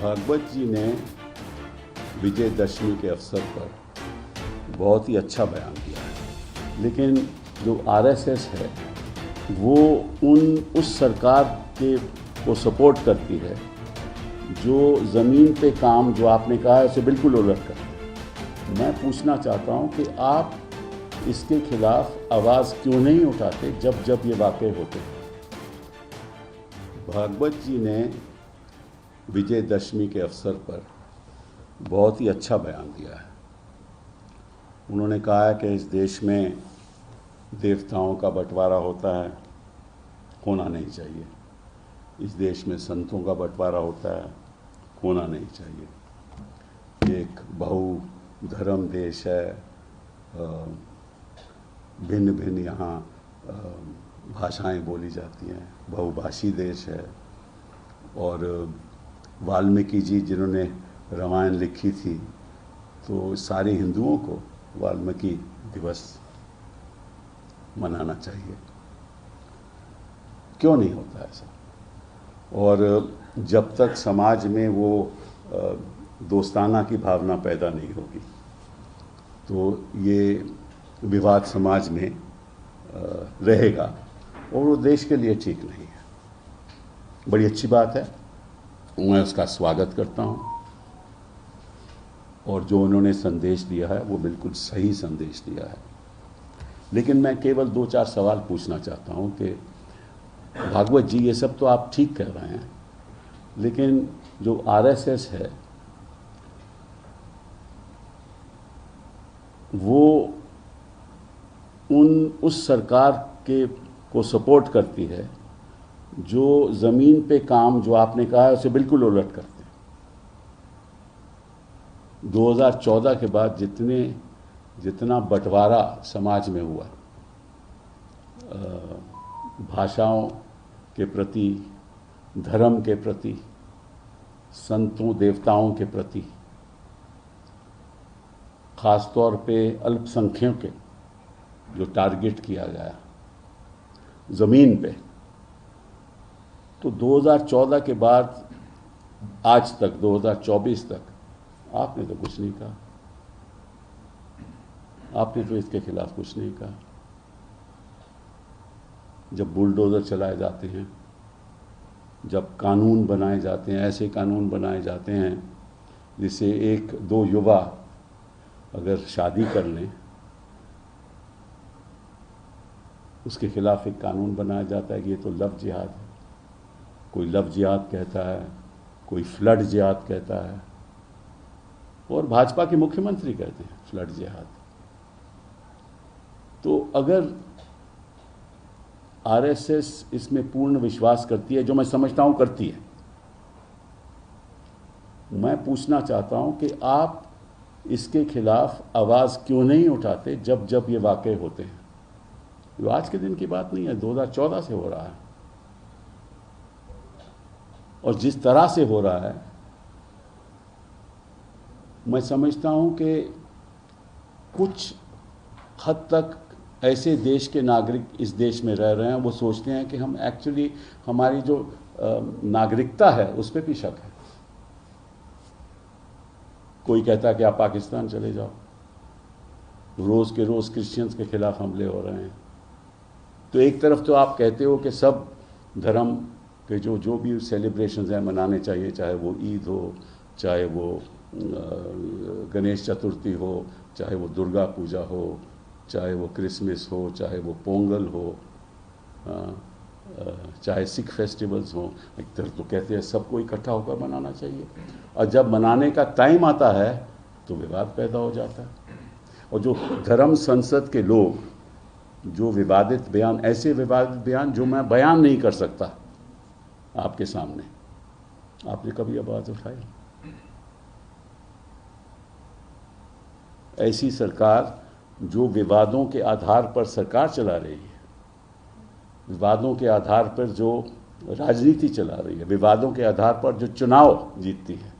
भागवत जी ने विजयदशमी के अवसर पर बहुत ही अच्छा बयान दिया है, लेकिन जो आरएसएस है वो उस सरकार को सपोर्ट करती है जो ज़मीन पे काम, जो आपने कहा है, उसे बिल्कुल उलट करती है। मैं पूछना चाहता हूँ कि आप इसके खिलाफ आवाज़ क्यों नहीं उठाते जब जब ये वाक़े होते हैं। भागवत जी ने विजयदशमी के अवसर पर बहुत ही अच्छा बयान दिया है। उन्होंने कहा है कि इस देश में देवताओं का बंटवारा होता है, होना नहीं चाहिए। इस देश में संतों का बंटवारा होता है, होना नहीं चाहिए। एक बहुधर्म देश है, भिन्न भिन्न यहाँ भाषाएं बोली जाती हैं, बहुभाषी देश है। और वाल्मीकि जी जिन्होंने रामायण लिखी थी, तो सारे हिंदुओं को वाल्मीकि दिवस मनाना चाहिए। क्यों नहीं होता ऐसा? और जब तक समाज में वो दोस्ताना की भावना पैदा नहीं होगी तो ये विवाद समाज में रहेगा और वो देश के लिए ठीक नहीं है। बड़ी अच्छी बात है, मैं उसका स्वागत करता हूँ। और जो उन्होंने संदेश दिया है वो बिल्कुल सही संदेश दिया है। लेकिन मैं केवल 2-4 सवाल पूछना चाहता हूँ कि भागवत जी, ये सब तो आप ठीक कह रहे हैं, लेकिन जो आरएसएस है वो उस सरकार को सपोर्ट करती है जो ज़मीन पे काम, जो आपने कहा है, उसे बिल्कुल उलट करते हैं। 2014 के बाद जितना बंटवारा समाज में हुआ, भाषाओं के प्रति, धर्म के प्रति, संतों देवताओं के प्रति, ख़ास तौर पे अल्पसंख्यकों के जो टारगेट किया गया ज़मीन पे, तो 2014 के बाद आज तक 2024 तक आपने तो कुछ नहीं कहा। आपने तो इसके खिलाफ कुछ नहीं कहा। जब बुलडोज़र चलाए जाते हैं, जब कानून बनाए जाते हैं, ऐसे कानून बनाए जाते हैं जिससे 1-2 युवा अगर शादी कर लें, उसके खिलाफ एक कानून बनाया जाता है कि ये तो लव जिहाद है। कोई लव जिहाद कहता है, कोई फ्लड जिहाद कहता है, और भाजपा के मुख्यमंत्री कहते हैं फ्लड जिहाद। तो अगर आरएसएस इसमें पूर्ण विश्वास करती है, जो मैं समझता हूं करती है, मैं पूछना चाहता हूं कि आप इसके खिलाफ आवाज़ क्यों नहीं उठाते जब जब ये वाक़े होते हैं। जो आज के दिन की बात नहीं है, 2014 से हो रहा है। और जिस तरह से हो रहा है, मैं समझता हूं कि कुछ हद तक ऐसे देश के नागरिक इस देश में रह रहे हैं, वो सोचते हैं कि हम एक्चुअली, हमारी जो नागरिकता है उस पर भी शक है। कोई कहता है कि आप पाकिस्तान चले जाओ, रोज़ के रोज़ क्रिश्चियंस के खिलाफ हमले हो रहे हैं। तो एक तरफ तो आप कहते हो कि सब धर्म के जो भी सेलिब्रेशंस हैं मनाने चाहिए, चाहे वो ईद हो, चाहे वो गणेश चतुर्थी हो, चाहे वो दुर्गा पूजा हो, चाहे वो क्रिसमस हो, चाहे वो पोंगल हो, चाहे सिख फेस्टिवल्स हो। एक तरफ तो कहते हैं सबको इकट्ठा होकर मनाना चाहिए, और जब मनाने का टाइम आता है तो विवाद पैदा हो जाता है। और जो धर्म संसद के लोग, जो विवादित बयान, ऐसे विवादित बयान जो मैं बयान नहीं कर सकता आपके सामने, आपने कभी आवाज़ उठाई? ऐसी सरकार जो विवादों के आधार पर सरकार चला रही है, विवादों के आधार पर जो राजनीति चला रही है, विवादों के आधार पर जो चुनाव जीतती है,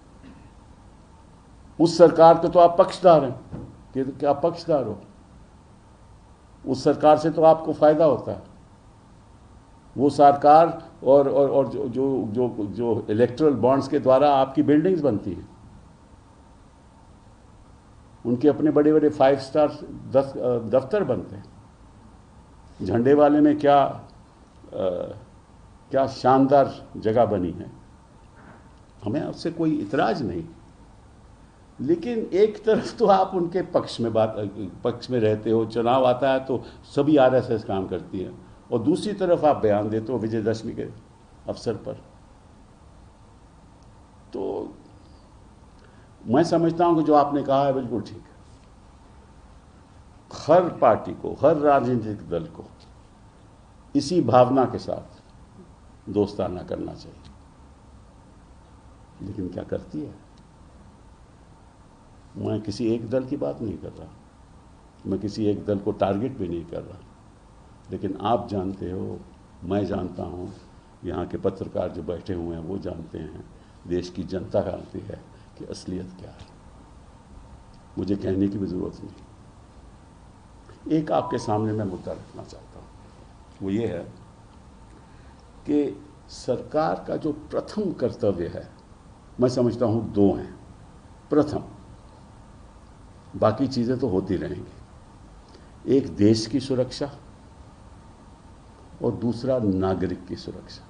उस सरकार के तो आप पक्षधार हैं। कि क्या पक्षधार हो? उस सरकार से तो आपको फायदा होता है। वो सरकार और जो जो जो जो इलेक्ट्रल बॉन्ड्स के द्वारा आपकी बिल्डिंग्स बनती हैं, उनके अपने बड़े बड़े 5 स्टार दफ्तर बनते हैं। झंडे वाले में क्या शानदार जगह बनी है, हमें उससे कोई इतराज नहीं। लेकिन एक तरफ तो आप उनके पक्ष में रहते हो, चुनाव आता है तो सभी आरएसएस काम करती है, और दूसरी तरफ आप बयान देते हो विजयदशमी के अवसर पर। तो मैं समझता हूं कि जो आपने कहा है बिल्कुल ठीक है। हर पार्टी को, हर राजनीतिक दल को इसी भावना के साथ दोस्ताना करना चाहिए, लेकिन क्या करती है? मैं किसी एक दल की बात नहीं कर रहा, मैं किसी एक दल को टारगेट भी नहीं कर रहा, लेकिन आप जानते हो, मैं जानता हूं, यहाँ के पत्रकार जो बैठे हुए हैं वो जानते हैं, देश की जनता जानती है कि असलियत क्या है। मुझे कहने की भी ज़रूरत नहीं। एक आपके सामने मैं मुद्दा रखना चाहता हूँ, वो ये है कि सरकार का जो प्रथम कर्तव्य है, मैं समझता हूँ 2 हैं। प्रथम, बाकी चीज़ें तो होती रहेंगी, एक देश की सुरक्षा और दूसरा नागरिक की सुरक्षा।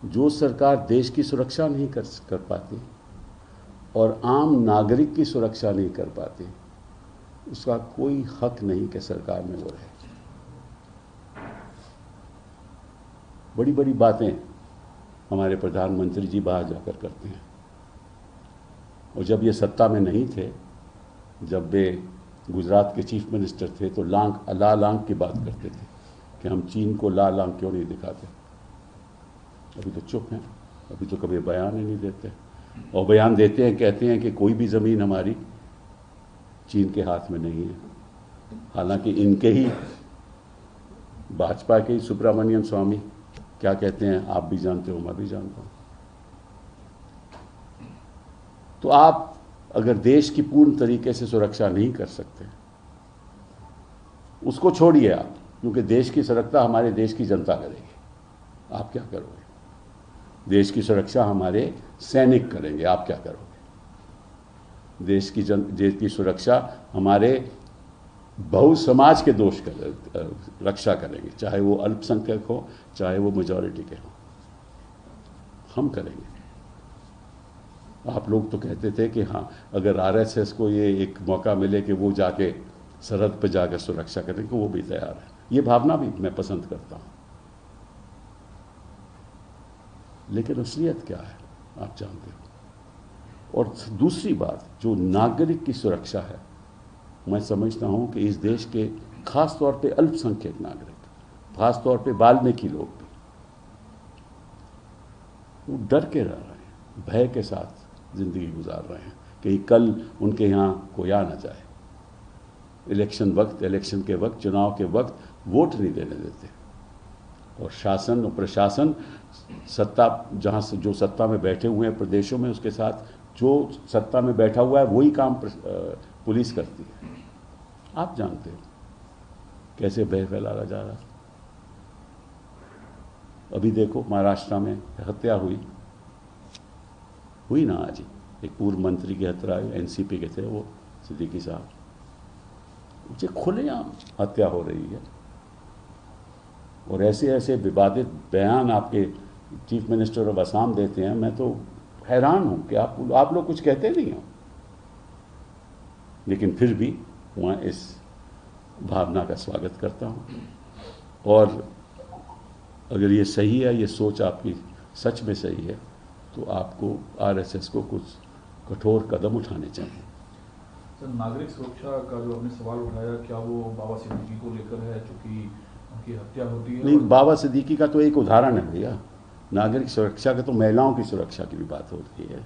जो सरकार देश की सुरक्षा नहीं कर पाती और आम नागरिक की सुरक्षा नहीं कर पाती, उसका कोई हक नहीं कि सरकार में वो रहे। बड़ी बड़ी बातें हमारे प्रधानमंत्री जी बाहर जाकर करते हैं, और जब ये सत्ता में नहीं थे, जब वे गुजरात के चीफ मिनिस्टर थे, तो लाल आंख की बात करते थे कि हम चीन को लाल आंख क्यों नहीं दिखाते। अभी तो चुप हैं, अभी तो कभी बयान ही नहीं देते, और बयान देते हैं, कहते हैं कि कोई भी ज़मीन हमारी चीन के हाथ में नहीं है। हालांकि इनके ही भाजपा के ही सुब्रमण्यम स्वामी क्या कहते हैं, आप भी जानते हो, मैं भी जानता हूं। तो आप अगर देश की पूर्ण तरीके से सुरक्षा नहीं कर सकते, उसको छोड़िए आप, क्योंकि देश की सुरक्षा हमारे देश की जनता करेगी, आप क्या करोगे? देश की सुरक्षा हमारे सैनिक करेंगे, आप क्या करोगे? देश की सुरक्षा हमारे बहु समाज के दोष रक्षा करेंगे, चाहे वो अल्पसंख्यक हो, चाहे वो मेजॉरिटी के हो, हम करेंगे। आप लोग तो कहते थे कि हाँ, अगर आरएसएस को ये एक मौका मिले कि वो जाके सरहद पर जाकर सुरक्षा करें, तो वो भी तैयार है। ये भावना भी मैं पसंद करता हूँ, लेकिन असलियत क्या है आप जानते हो। और दूसरी बात, जो नागरिक की सुरक्षा है, मैं समझता हूँ कि इस देश के खास तौर पे अल्पसंख्यक नागरिक, खास तौर पे वाल्मीकि लोग भी, वो डर के रह रहे हैं, भय के साथ ज़िंदगी गुजार रहे हैं, कहीं कल उनके यहाँ कोई आ ना जाए। इलेक्शन के वक्त, चुनाव के वक्त वोट नहीं देने देते, और शासन और प्रशासन सत्ता, जहाँ से जो सत्ता में बैठे हुए हैं प्रदेशों में, उसके साथ जो सत्ता में बैठा हुआ है वही काम पुलिस करती है। आप जानते हो कैसे भय फैलाया जा रहा है। अभी देखो महाराष्ट्र में हत्या हुई ना आज ही, एक पूर्व मंत्री की हत्या हुई, एनसीपी के थे वो, सिद्दीकी साहब, उनसे खुलेआम हत्या हो रही है। और ऐसे ऐसे विवादित बयान आपके चीफ मिनिस्टर ऑफ असम देते हैं, मैं तो हैरान हूं कि आप लोग कुछ कहते नहीं हो। लेकिन फिर भी मैं इस भावना का स्वागत करता हूं, और अगर ये सही है, ये सोच आपकी सच में सही है, तो आपको आरएसएस को कुछ कठोर कदम उठाने चाहिए। सर, नागरिक सुरक्षा का जो आपने सवाल उठाया, क्या वो बाबा सिद्दीकी को लेकर है, चूंकि उनकी हत्या होती है? नहीं, बाबा सिद्दीकी का तो एक उदाहरण है भैया। नागरिक सुरक्षा का तो महिलाओं की सुरक्षा की भी बात होती है,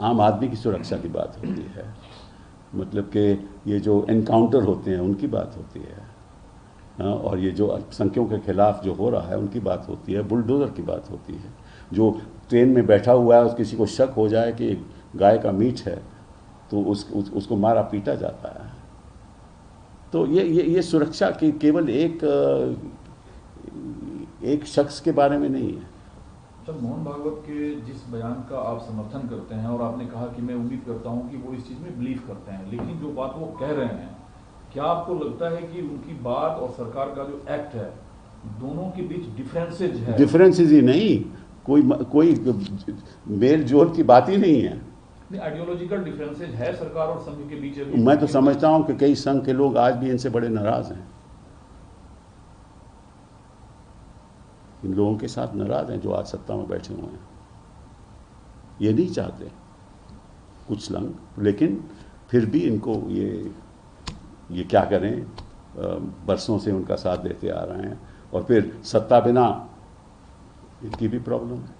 आम आदमी की सुरक्षा की बात होती है, मतलब कि ये जो एनकाउंटर होते हैं उनकी बात होती है, और ये जो अल्पसंख्यकों के खिलाफ जो हो रहा है उनकी बात होती है, बुलडोजर की बात होती है। जो ट्रेन में बैठा हुआ है, किसी को शक हो जाए कि गाय का मीट है, तो उसको मारा पीटा जाता है। तो ये सुरक्षा की केवल एक शख्स के बारे में नहीं है। सर, मोहन भागवत के जिस बयान का आप समर्थन करते हैं और आपने कहा कि मैं उम्मीद करता हूं कि वो इस चीज़ में बिलीव करते हैं, लेकिन जो बात वो कह रहे हैं, क्या आपको लगता है कि उनकी बात और सरकार का जो एक्ट है दोनों के बीच डिफरेंसेज है? डिफरेंसेज ही नहीं, कोई मेल जोल की बात ही नहीं है। आइडियोलॉजिकल डिफरेंसेज है सरकार और संघ के बीच। मैं तो समझता हूं कि कई संघ के लोग आज भी इनसे बड़े नाराज हैं, इन लोगों के साथ नाराज हैं जो आज सत्ता में बैठे हुए हैं। ये नहीं चाहते कुछ संघ, लेकिन फिर भी इनको ये क्या करें, बरसों से उनका साथ देते आ रहे हैं और फिर सत्ता बिना इनकी भी प्रॉब्लम है।